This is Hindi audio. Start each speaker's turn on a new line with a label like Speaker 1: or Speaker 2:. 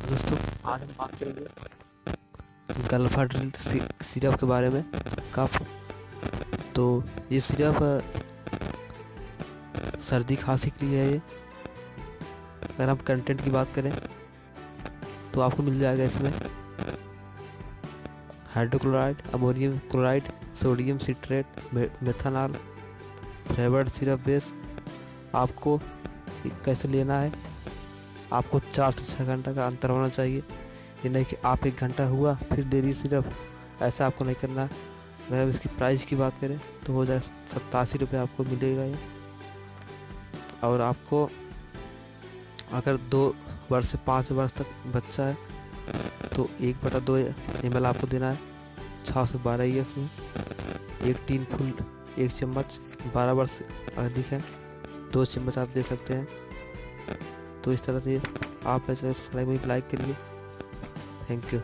Speaker 1: दोस्तों आज हम बात करेंगे गल्फाड्रिल सिरप के बारे में। कफ तो ये सिरप सर्दी खांसी के लिए है। ये अगर हम कंटेंट की बात करें तो आपको मिल जाएगा इसमें hydrochloride, ammonium chloride, sodium citrate, methanol, flavoured syrup base. आपको कैसे लेना है, आपको 4 से 6 घंटा का अंतर होना चाहिए। ये नहीं कि आप 1 घंटा हुआ फिर दे दी सिर्फ, ऐसा आपको नहीं करना। अगर हम इसकी प्राइस की बात करें तो हो जाए 87 रुपये आपको मिलेगा ये। और आपको अगर 2 वर्ष से 5 वर्ष तक बच्चा है तो 1/2 ml आपको देना है। 6 से 12 ईयर्स में 1 टीन फुल 1 चम्मच, 12 वर्ष अधिक है 2 चम्मच आप दे सकते हैं। तो इस तरह से आप मेरे चैनल को सब्सक्राइब लाइक करिए। Thank you.